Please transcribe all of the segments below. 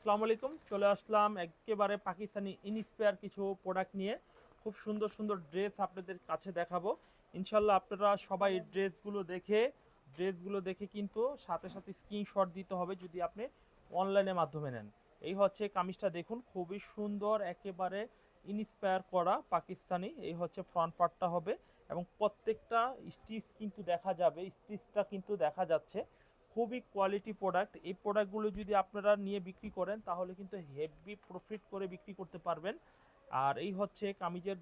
আসসালামু আলাইকুম। চলে আসলাম একেবারে পাকিস্তানি ইনস্পায়ার কিছু প্রোডাক্ট নিয়ে। খুব সুন্দর সুন্দর ড্রেস আপনাদের কাছে দেখাবো। ইনশাল্লাহ আপনারা সবাই এই ড্রেসগুলো দেখে কিন্তু সাথে সাথে স্ক্রিনশট দিতে হবে যদি আপনি অনলাইনের মাধ্যমে নেন। এই হচ্ছে কামিজটা দেখুন, খুবই সুন্দর, একেবারে ইনস্পায়ার করা পাকিস্তানি। এই হচ্ছে ফ্রন্ট পার্টটা হবে এবং প্রত্যেকটা স্টিচ কিন্তু দেখা যাবে, স্টিচটা কিন্তু দেখা যাচ্ছে। খুবই কোয়ালিটি প্রোডাক্ট। এই প্রোডাক্টগুলো যদি আপনারা নিয়ে বিক্রি করেন তাহলে কিন্তু হেভি প্রফিট করে বিক্রি করতে পারবেন। আর এই হচ্ছে কামিজের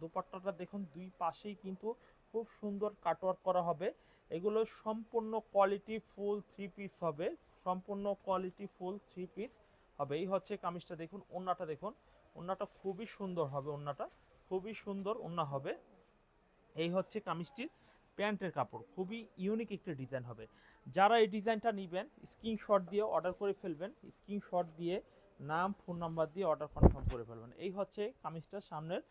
দোপাট্টাটা দেখুন, দুই পাশেই কিন্তু খুব সুন্দর কাটওয়ার্ক করা হবে। এগুলো সম্পূর্ণ কোয়ালিটি ফুল থ্রি পিস হবে, সম্পূর্ণ কোয়ালিটি ফুল থ্রি পিস হবে। এই হচ্ছে কামিজটা দেখুন, ওড়নাটা দেখুন, ওড়নাটা খুবই সুন্দর হবে, ওড়নাটা খুবই সুন্দর ওড়না হবে। এই হচ্ছে কামিজটির প্যান্টের কাপড়, খুবই ইউনিক একটা ডিজাইন হবে। যারা এই ডিজাইনটা নেবেন স্ক্রিনশট দিয়ে অর্ডার করে ফেলবেন, স্ক্রিনশট দিয়ে নাম ফোন নাম্বার দিয়ে অর্ডার কনফার্ম করে ফেলবেন। এই হচ্ছে কামিজটার সামনের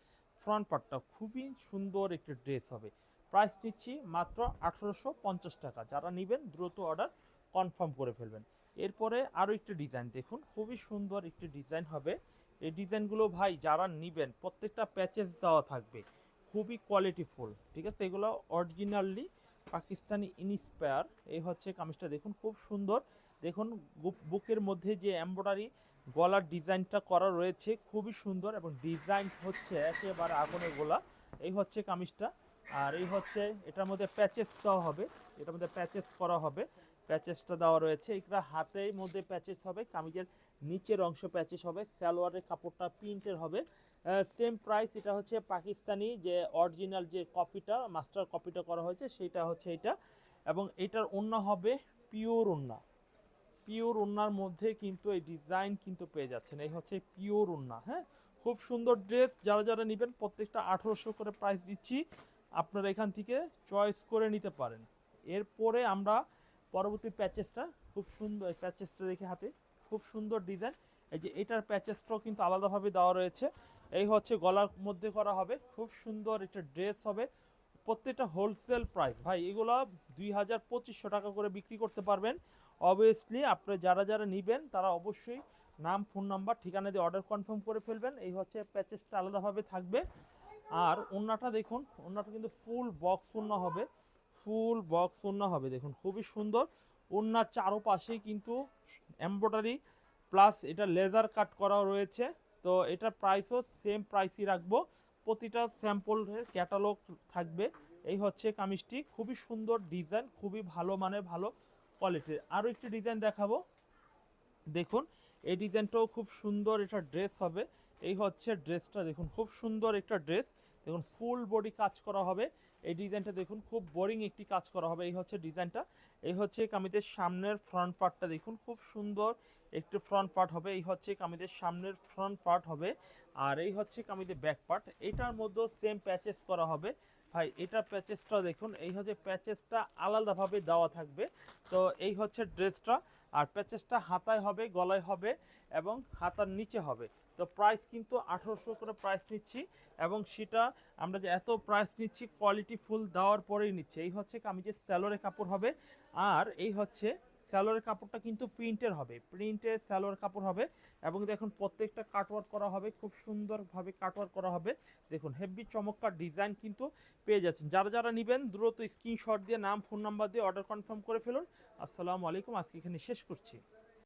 ফ্রন্ট পার্টটা, খুবই সুন্দর একটা ড্রেস হবে। প্রাইস নিচ্ছি মাত্র 1850 টাকা। যারা নেবেন দ্রুত অর্ডার কনফার্ম করে ফেলবেন। এরপরে আরও একটি ডিজাইন দেখুন, খুবই সুন্দর একটি ডিজাইন হবে। এই ডিজাইনগুলো ভাই যারা নেবেন প্রত্যেকটা প্যাচেস দেওয়া থাকবে, খুবই কোয়ালিটিফুল, ঠিক আছে। এগুলো অরিজিনালি পাকিস্তানি ইনস্পায়ার। এই হচ্ছে কামিজটা দেখুন, খুব সুন্দর। দেখুন বুকের মধ্যে যে এমব্রয়ডারি গলার ডিজাইনটা করা রয়েছে খুবই সুন্দর এবং ডিজাইন হচ্ছে একেবারে আগুনের গোলা। এই হচ্ছে কামিজটা। আর এই হচ্ছে এটার মধ্যে প্যাচেস দেওয়া হবে, এটার মধ্যে প্যাচেস করা হবে, প্যাচেসটা দেওয়া রয়েছে। এটা হাতের মধ্যে প্যাচেস হবে, কামিজের নিচের অংশ প্যাচেস হবে, সালোয়ারের কাপড়টা প্রিন্টের হবে। Same price. এটা হচ্ছে পাকিস্তানি যে অরিজিনাল যে কপিটা, মাস্টার কপিটা করা হয়েছে সেটা হচ্ছে এটা। এবং এটার ওড়না হবে পিওর ওড়না, পিওর ওড়নার মধ্যে কিন্তু এই ডিজাইন কিন্তু পেয়ে যাচ্ছেন। এই হচ্ছে পিওর ওড়না। হ্যাঁ, খুব সুন্দর ড্রেস। যারা যারা নেবেন প্রত্যেকটা 1800 করে প্রাইস দিচ্ছি, আপনারা এখান থেকে চয়েস করে নিতে পারেন। এরপরে আমরা পরবর্তী প্যাচেসটা, খুব সুন্দর প্যাচেসটা দেখে হাতে, খুব সুন্দর ডিজাইন। এই যে এটার প্যাচেসটাও কিন্তু আলাদাভাবে দেওয়া রয়েছে। এই হচ্ছে গলার মধ্যে করা হবে, খুব সুন্দর একটা ড্রেস হবে। প্রত্যেকটা হোলসেল প্রাইস ভাই, এগুলো 2200 টাকা করে বিক্রি করতে পারবেন। অবভিয়াসলি আপনারা যারা যারা নেবেন তারা অবশ্যই নাম ফোন নাম্বার ঠিকানা দিয়ে অর্ডার কনফার্ম করে ফেলবেন। এই হচ্ছে প্যাচেসটা আলাদাভাবে থাকবে। আর ওড়নাটা দেখুন, ওড়নাটা কিন্তু ফুল বক্স ওড়না হবে, ফুল বক্স ওড়না হবে। দেখুন খুবই সুন্দর। ওড়নার চারোপাশেই কিন্তু এমব্রয়ডারি প্লাস এটা লেজার কাট করা রয়েছে। তো এটার প্রাইসও সেম প্রাইসই রাখবো। প্রতিটা স্যাম্পলের ক্যাটালগ থাকবে। এই হচ্ছে কামিজটি, খুবই সুন্দর ডিজাইন, খুবই ভালো মানে ভালো কোয়ালিটির। আরও একটি ডিজাইন দেখাবো দেখুন, এই ডিজাইনটাও খুব সুন্দর, এটা ড্রেস হবে। এই হচ্ছে ড্রেসটা দেখুন, খুব সুন্দর একটা ড্রেস। দেখুন ফুল বডি কাজ করা হবে। এই ডিজাইনটা দেখুন, খুব বোরিং একটি কাজ করা হবে। এই হচ্ছে ডিজাইনটা। এই হচ্ছে কামিজের সামনের ফ্রন্ট পার্টটা দেখুন, খুব সুন্দর একটি ফ্রন্ট পার্ট হবে। এই হচ্ছে কামিজের সামনের ফ্রন্ট পার্ট হবে। আর এই হচ্ছে কামিজের ব্যাক পার্ট। এটার মধ্যেও সেম প্যাচেস করা হবে ভাই। এটা প্যাচেসটা দেখুন, এই হচ্ছে প্যাচেসটা আলাদাভাবে দেওয়া থাকবে। তো এই হচ্ছে ড্রেসটা। আর প্যাচেসটা হাতায় হবে, গলায় হবে এবং হাতার নিচে হবে। তো প্রাইস কিন্তু 1800 করে প্রাইস নিচ্ছি। এবং সেটা আমরা যে এত প্রাইস নিচ্ছি কোয়ালিটি ফুল দেওয়ার পরেই নিচ্ছি। এই হচ্ছে কামিজের স্যালোয়ারের কাপড় হবে। আর এই হচ্ছে স্যালোয়ারের কাপড়টা কিন্তু প্রিন্টের হবে, প্রিন্টের স্যালোয়ার কাপড় হবে। এবং দেখুন প্রত্যেকটা কাটওয়ার্ক করা হবে, খুব সুন্দরভাবে কাটওয়ার্ক করা হবে। দেখুন হেভি চমৎকার ডিজাইন কিন্তু পেয়ে যাচ্ছেন। যারা যারা নেবেন দ্রুত স্ক্রিনশট দিয়ে নাম ফোন নাম্বার দিয়ে অর্ডার কনফার্ম করে ফেলুন। আসসালামু আলাইকুম, আজকে এখানে শেষ করছি।